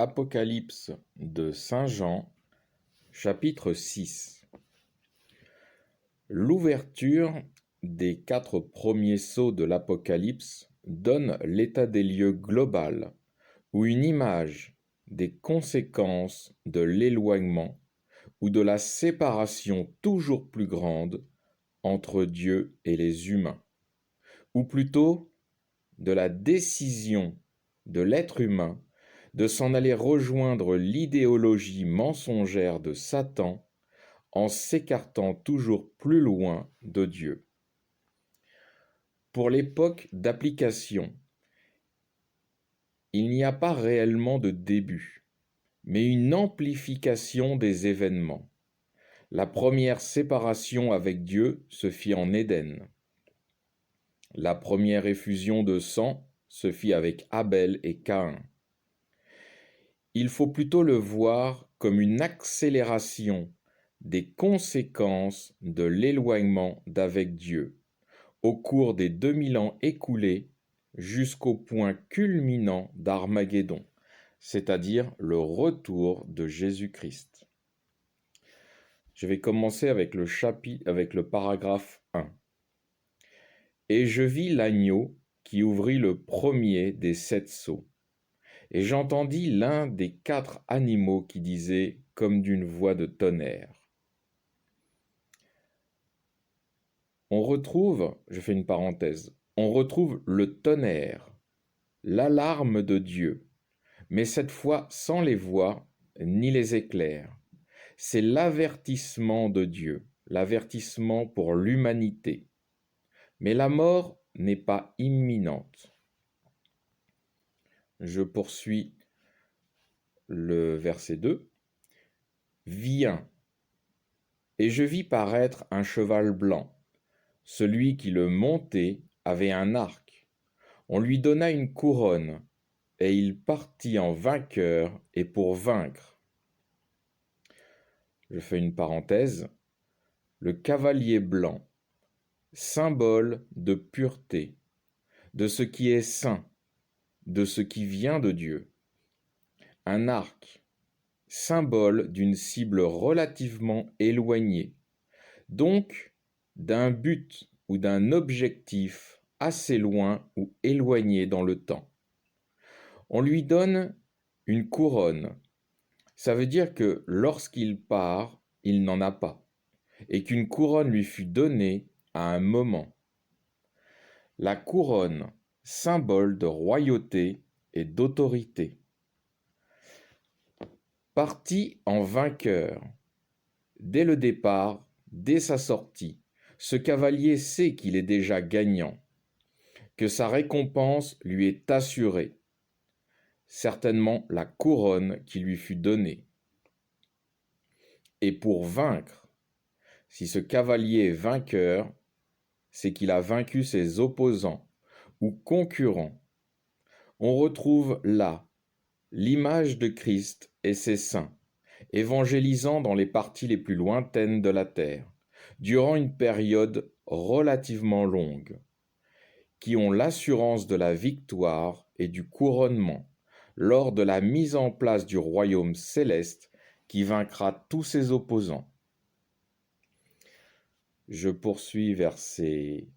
Apocalypse de Saint Jean, chapitre 6. L'ouverture des 4 premiers sceaux de l'Apocalypse donne l'état des lieux global, ou une image des conséquences de l'éloignement ou de la séparation toujours plus grande entre Dieu et les humains, ou plutôt de la décision de l'être humain de s'en aller rejoindre l'idéologie mensongère de Satan en s'écartant toujours plus loin de Dieu. Pour l'époque d'application, il n'y a pas réellement de début, mais une amplification des événements. La première séparation avec Dieu se fit en Éden. La première effusion de sang se fit avec Abel et Caïn. Il faut plutôt le voir comme une accélération des conséquences de l'éloignement d'avec Dieu au cours des 2000 ans écoulés jusqu'au point culminant d'Armageddon, c'est-à-dire le retour de Jésus-Christ. Je vais commencer avec le paragraphe 1. Et je vis l'agneau qui ouvrit le premier des 7 sceaux. Et j'entendis l'un des 4 animaux qui disait comme d'une voix de tonnerre. On retrouve le tonnerre, l'alarme de Dieu, mais cette fois sans les voix ni les éclairs. C'est l'avertissement de Dieu, l'avertissement pour l'humanité. Mais la mort n'est pas imminente. Je poursuis le verset 2. Viens, et je vis paraître un cheval blanc. Celui qui le montait avait un arc. On lui donna une couronne, et il partit en vainqueur et pour vaincre. Je fais une parenthèse. Le cavalier blanc, symbole de pureté, de ce qui est saint, de ce qui vient de Dieu. Un arc, symbole d'une cible relativement éloignée, donc d'un but ou d'un objectif assez loin ou éloigné dans le temps. On lui donne une couronne. Ça veut dire que lorsqu'il part, il n'en a pas, et qu'une couronne lui fut donnée à un moment. La couronne, symbole de royauté et d'autorité. Parti en vainqueur. Dès le départ, dès sa sortie, ce cavalier sait qu'il est déjà gagnant, que sa récompense lui est assurée, certainement la couronne qui lui fut donnée. Et pour vaincre, si ce cavalier est vainqueur, c'est qu'il a vaincu ses opposants ou concurrents. On retrouve là l'image de Christ et ses saints, évangélisant dans les parties les plus lointaines de la terre, durant une période relativement longue, qui ont l'assurance de la victoire et du couronnement lors de la mise en place du royaume céleste qui vaincra tous ses opposants. Je poursuis verset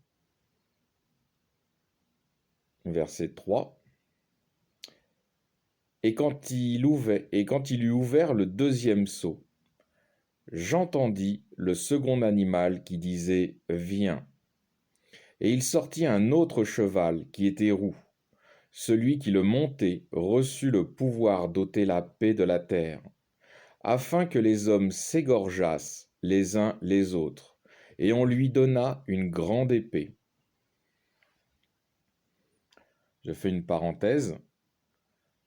3. Et quand il eut ouvert le 2e sceau, j'entendis le second animal qui disait « Viens ». Et il sortit un autre cheval qui était roux. Celui qui le montait reçut le pouvoir d'ôter la paix de la terre, afin que les hommes s'égorgeassent les uns les autres, et on lui donna une grande épée. Je fais une parenthèse.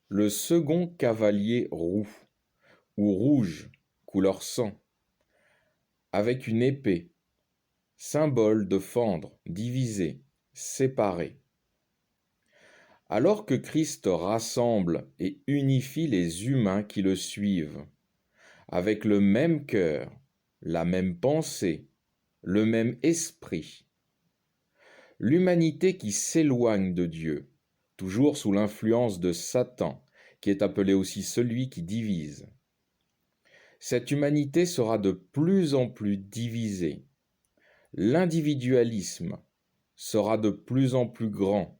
Le second cavalier roux, ou rouge, couleur sang, avec une épée, symbole de fendre, diviser, séparer. Alors que Christ rassemble et unifie les humains qui le suivent, avec le même cœur, la même pensée, le même esprit, l'humanité qui s'éloigne de Dieu, toujours sous l'influence de Satan, qui est appelé aussi celui qui divise. Cette humanité sera de plus en plus divisée. L'individualisme sera de plus en plus grand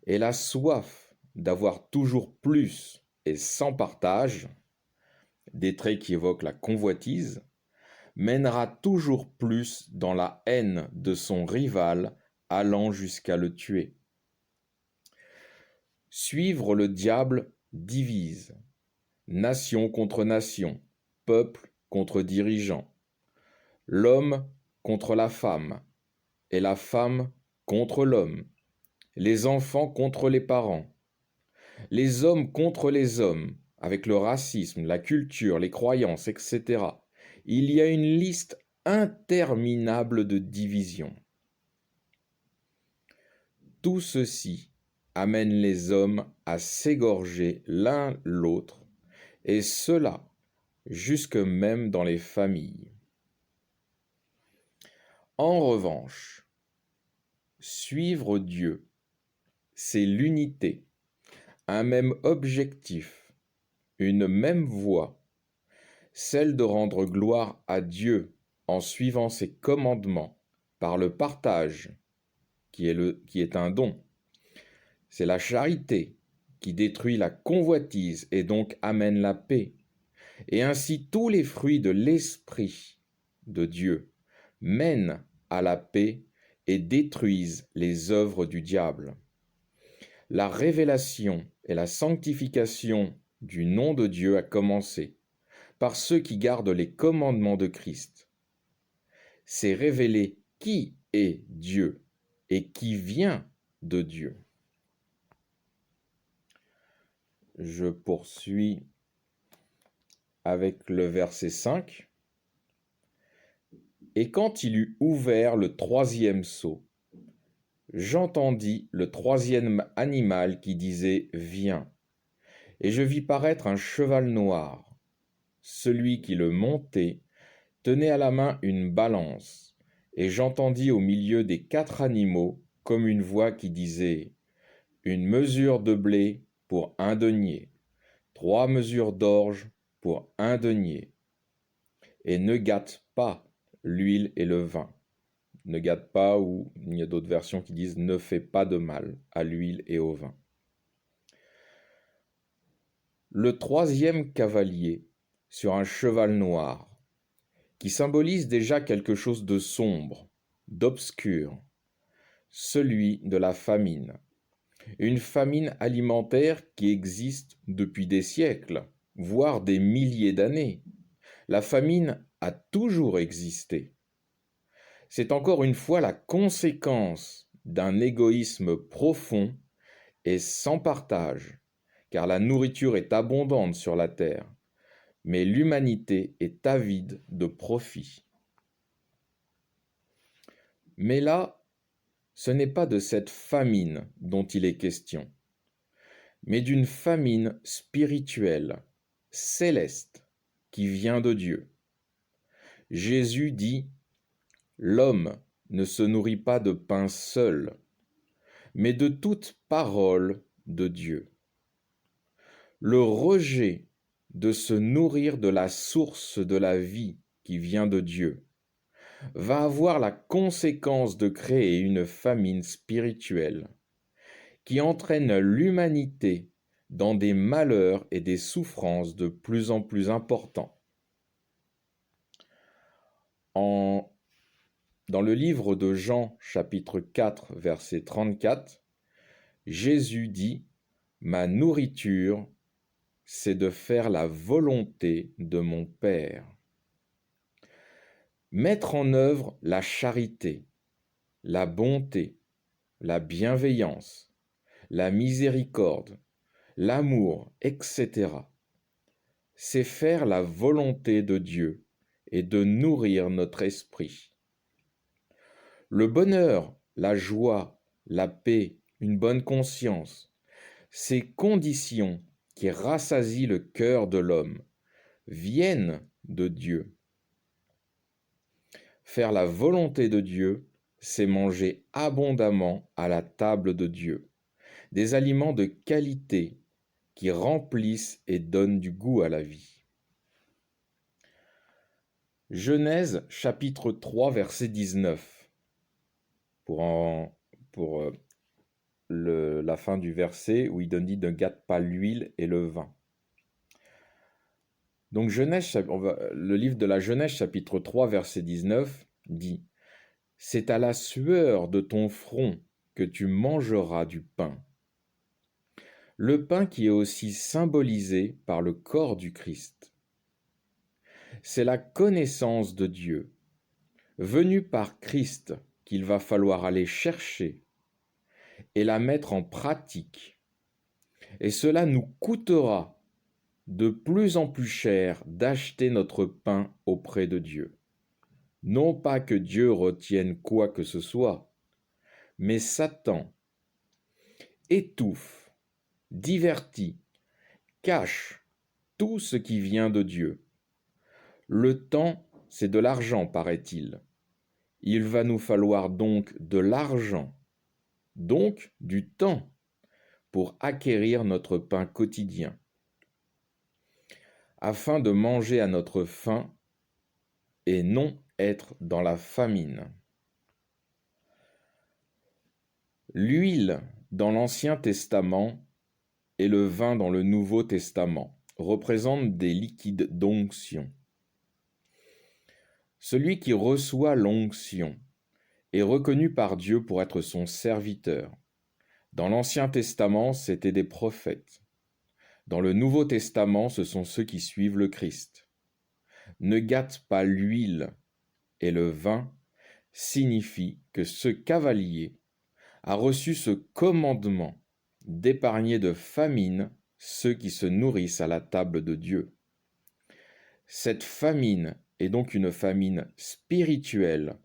et la soif d'avoir toujours plus et sans partage, des traits qui évoquent la convoitise, mènera toujours plus dans la haine de son rival, allant jusqu'à le tuer. Suivre le diable divise, nation contre nation, peuple contre dirigeant, l'homme contre la femme, et la femme contre l'homme, les enfants contre les parents, les hommes contre les hommes, avec le racisme, la culture, les croyances, etc. Il y a une liste interminable de divisions. Tout ceci amène les hommes à s'égorger l'un l'autre, et cela jusque même dans les familles. En revanche, suivre Dieu, c'est l'unité, un même objectif, une même voie, celle de rendre gloire à Dieu en suivant ses commandements par le partage, qui est un don. C'est la charité qui détruit la convoitise et donc amène la paix. Et ainsi tous les fruits de l'Esprit de Dieu mènent à la paix et détruisent les œuvres du diable. La révélation et la sanctification du nom de Dieu a commencé par ceux qui gardent les commandements de Christ. C'est révéler qui est Dieu et qui vient de Dieu. Je poursuis avec le verset 5. Et quand il eut ouvert le troisième sceau, j'entendis le troisième animal qui disait « Viens ». Et je vis paraître un cheval noir. Celui qui le montait tenait à la main une balance, et j'entendis au milieu des 4 animaux comme une voix qui disait « Une mesure de blé pour 1 denier, 3 mesures d'orge pour 1 denier, et ne gâte pas l'huile et le vin. » Ne gâte pas, ou il y a d'autres versions qui disent « Ne fais pas de mal à l'huile et au vin ». Le troisième cavalier sur un cheval noir, qui symbolise déjà quelque chose de sombre, d'obscur, celui de la famine. Une famine alimentaire qui existe depuis des siècles, voire des milliers d'années. La famine a toujours existé. C'est encore une fois la conséquence d'un égoïsme profond et sans partage, car la nourriture est abondante sur la terre, mais l'humanité est avide de profit. Mais là, ce n'est pas de cette famine dont il est question, mais d'une famine spirituelle, céleste, qui vient de Dieu. Jésus dit « L'homme ne se nourrit pas de pain seul, mais de toute parole de Dieu. » Le rejet de se nourrir de la source de la vie qui vient de Dieu va avoir la conséquence de créer une famine spirituelle qui entraîne l'humanité dans des malheurs et des souffrances de plus en plus importants. Dans le livre de Jean, chapitre 4, verset 34, Jésus dit « Ma nourriture, c'est de faire la volonté de mon Père. » Mettre en œuvre la charité, la bonté, la bienveillance, la miséricorde, l'amour, etc. C'est faire la volonté de Dieu et de nourrir notre esprit. Le bonheur, la joie, la paix, une bonne conscience, ces conditions qui rassasient le cœur de l'homme, viennent de Dieu. Faire la volonté de Dieu, c'est manger abondamment à la table de Dieu, des aliments de qualité qui remplissent et donnent du goût à la vie. Genèse chapitre 3 verset 19. Pour la fin du verset où il dit ne gâte pas l'huile et le vin. Donc le livre de la Genèse chapitre 3 verset 19 dit « C'est à la sueur de ton front que tu mangeras du pain. » Le pain qui est aussi symbolisé par le corps du Christ. C'est la connaissance de Dieu, venue par Christ, qu'il va falloir aller chercher et la mettre en pratique. Et cela nous coûtera de plus en plus cher d'acheter notre pain auprès de Dieu. Non pas que Dieu retienne quoi que ce soit, mais Satan étouffe, divertit, cache tout ce qui vient de Dieu. Le temps, c'est de l'argent, paraît-il. Il va nous falloir donc de l'argent, donc du temps, pour acquérir notre pain quotidien, afin de manger à notre faim et non être dans la famine. L'huile dans l'Ancien Testament et le vin dans le Nouveau Testament représentent des liquides d'onction. Celui qui reçoit l'onction est reconnu par Dieu pour être son serviteur. Dans l'Ancien Testament, c'étaient des prophètes. Dans le Nouveau Testament, ce sont ceux qui suivent le Christ. Ne gâte pas l'huile et le vin signifie que ce cavalier a reçu ce commandement d'épargner de famine ceux qui se nourrissent à la table de Dieu. Cette famine est donc une famine spirituelle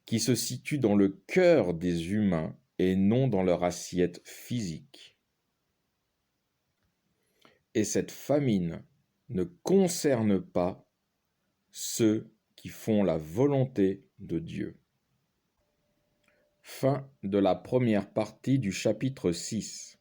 qui se situe dans le cœur des humains et non dans leur assiette physique. Et cette famine ne concerne pas ceux qui font la volonté de Dieu. Fin de la première partie du chapitre 6.